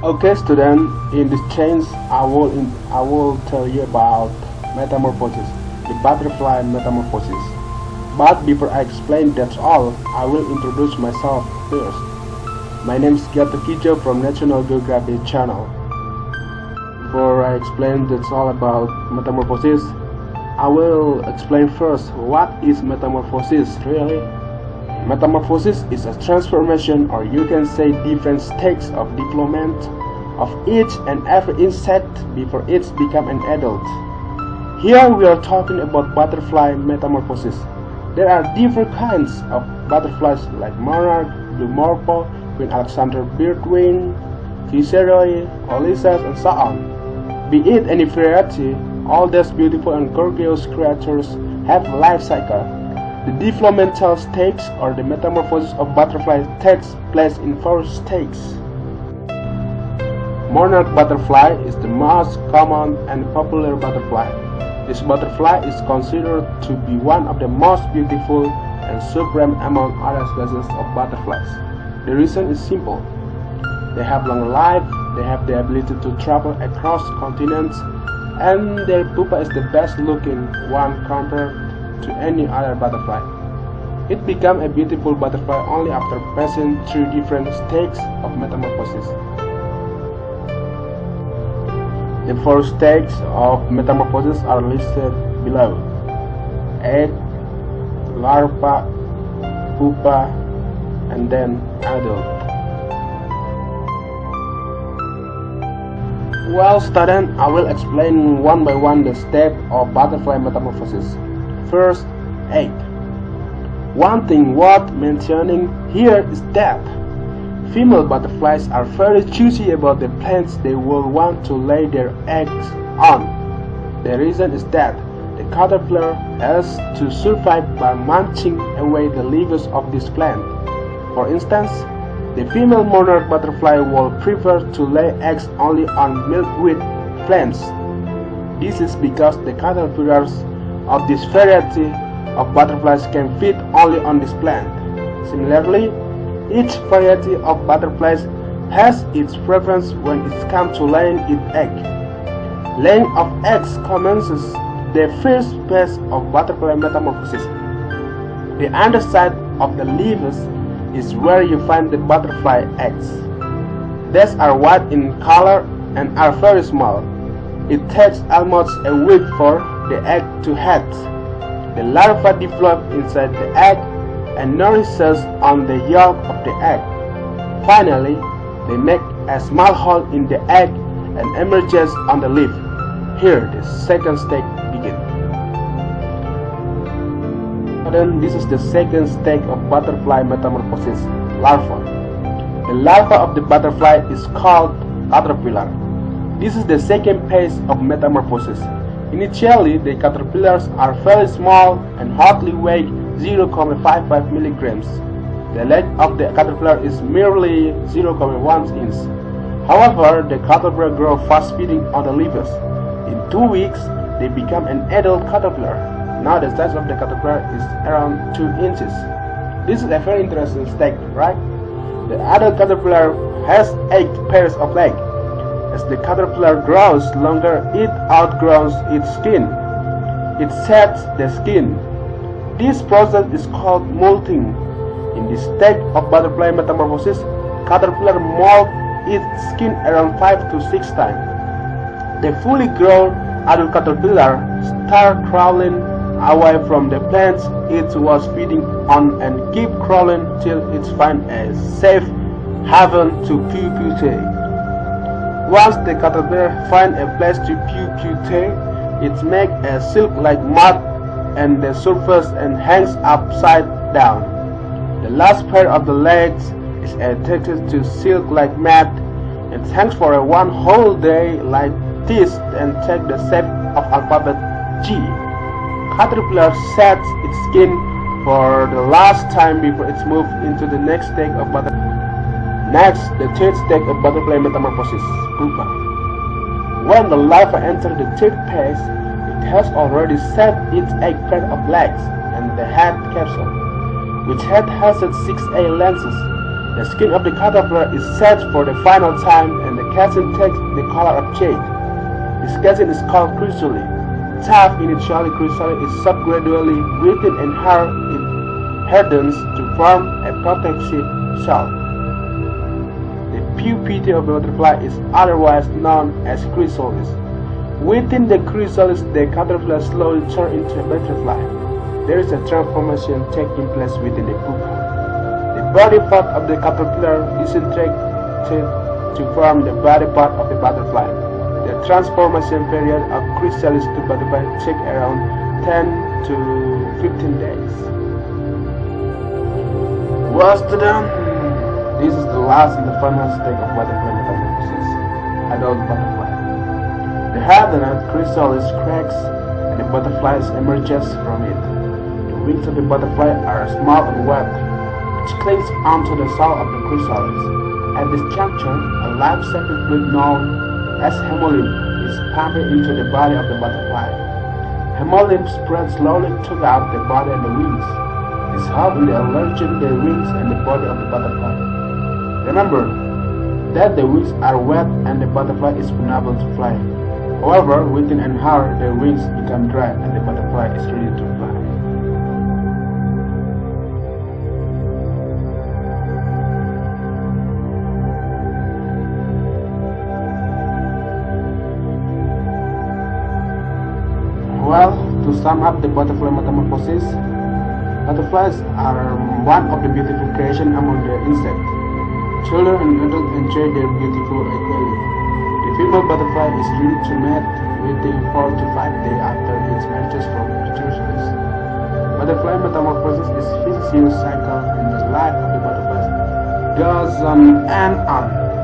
Okay, student. In this change, I will tell you about metamorphosis, the butterfly metamorphosis. But before I explain that's all, I will introduce myself first. My name is Kijo from National Geography Channel. Before I explain that's all about metamorphosis, I will explain first what is metamorphosis really. Metamorphosis is a transformation, or you can say different stages of development of each and every insect before it becomes an adult. Here we are talking about butterfly metamorphosis. There are different kinds of butterflies like monarch, blue morpho, Queen Alexander birdwing, viceroy, Ulysses, and so on. Be it any variety, all these beautiful and gorgeous creatures have a life cycle. The developmental stage, or the metamorphosis of butterflies, takes place in 4 stages. Monarch butterfly is the most common and popular butterfly. This butterfly is considered to be one of the most beautiful and supreme among other species of butterflies. The reason is simple. They have long life, they have the ability to travel across continents, and their pupa is the best looking one compared to any other butterfly. It becomes a beautiful butterfly only after passing through different stages of metamorphosis. The 4 stages of metamorphosis are listed below: egg, larva, pupa, and then adult. Well, student, I will explain one by one the step of butterfly metamorphosis. First, egg. One thing worth mentioning here is that female butterflies are very choosy about the plants they will want to lay their eggs on. The reason is that the caterpillar has to survive by munching away the leaves of this plant. For instance, the female monarch butterfly will prefer to lay eggs only on milkweed plants. This is because the caterpillars of this variety of butterflies can feed only on this plant. Similarly, each variety of butterflies has its preference when it comes to laying its egg. Laying of eggs commences the first phase of butterfly metamorphosis. The underside of the leaves is where you find the butterfly eggs. These are white in color and are very small. It takes almost a week for the egg to hatch. The larva develops inside the egg and nourishes on the yolk of the egg. Finally, they make a small hole in the egg and emerges on the leaf. Here, the second stage begins. Then this is the second stage of butterfly metamorphosis, larva. The larva of the butterfly is called caterpillar. This is the second phase of metamorphosis. Initially, the caterpillars are very small and hardly weigh 0.55 milligrams. The length of the caterpillar is merely 0.1 inch. However, the caterpillar grows fast feeding on the leaves. In 2 weeks, they become an adult caterpillar. Now the size of the caterpillar is around 2 inches. This is a very interesting stage, right? The adult caterpillar has 8 pairs of legs. As the caterpillar grows longer, it outgrows its skin. It sheds the skin. This process is called molting. In this stage of butterfly metamorphosis, caterpillar molts its skin around 5 to 6 times. The fully grown adult caterpillar starts crawling away from the plants it was feeding on and keep crawling till it finds a safe haven to pupae. Once the caterpillar finds a place to pupae, it makes a silk-like mat and the surface and hangs upside down. The last pair of the legs is attached to silk-like mat and hangs for one whole day like this and takes the shape of alphabet G. Caterpillar sheds its skin for the last time before it moves into the next stage of butterfly. Next, the third stage of butterfly metamorphosis, pupa. When the larva enters the third phase, it has already shed its 8 pair of legs and the head capsule, which has 6 lenses. The skin of the caterpillar is set for the final time and the casing takes the color of jade. This casing is called chrysalis. Tough initially chrysalis is subgradually written and hard it hardens to form a protective shell. The pupae of the butterfly is otherwise known as chrysalis. Within the chrysalis, the caterpillar slowly turns into a butterfly. There is a transformation taking place within the pupa. The body part of the caterpillar disintegrated to form the body part of the butterfly. The transformation period of chrysalis to butterfly takes around 10 to 15 days. Well, students, this is the last and the final stage of butterfly metamorphosis, adult butterfly. The hardened chrysalis cracks and the butterfly emerges from it. The wings of the butterfly are small and webbed, which clings onto the cell of the chrysalis. At this juncture, a life-saving fluid known as hemolymph is pumped into the body of the butterfly. Hemolymph spreads slowly throughout the body and the wings. This helps in enlarging the wings and the body of the butterfly. Remember that the wings are wet and the butterfly is unable to fly. However, within an hour, the wings become dry and the butterfly is ready to fly. Well, to sum up the butterfly metamorphosis, butterflies are one of the beautiful creations among the insects. Children and adults enjoy their beautiful aquarium. The female butterfly is ready to mate within 4 to 5 days after it emerges from the chrysalis. Butterfly metamorphosis is a physical cycle and the life of the butterfly goes on and on.